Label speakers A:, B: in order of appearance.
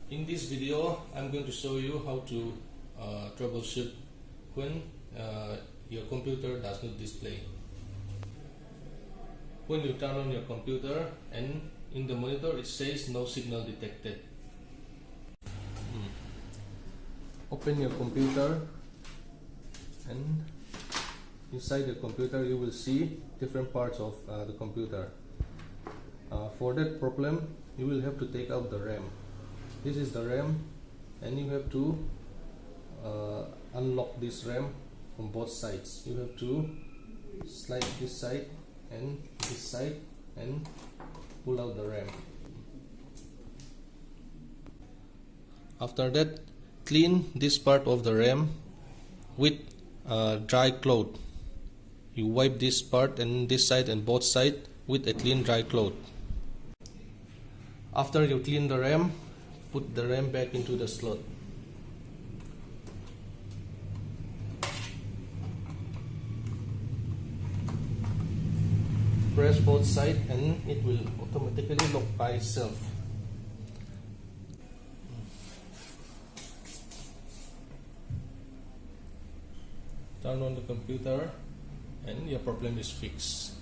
A: In this video, I'm going to show you how to troubleshoot when your computer does not display. When you turn on your computer and in the monitor it says no signal detected. Open your computer, and inside the computer you will see different parts of the computer. For that problem, you will have to take out the RAM. This is the RAM, and you have to unlock this RAM from both sides. You have to slide this side and this side and pull out the RAM. After that, clean this part of the RAM with dry cloth. You wipe this part and this side and both sides with a clean dry cloth. After you clean the RAM, put the RAM back into the slot. Press both sides and it will automatically lock by itself. Turn on the computer and your problem is fixed.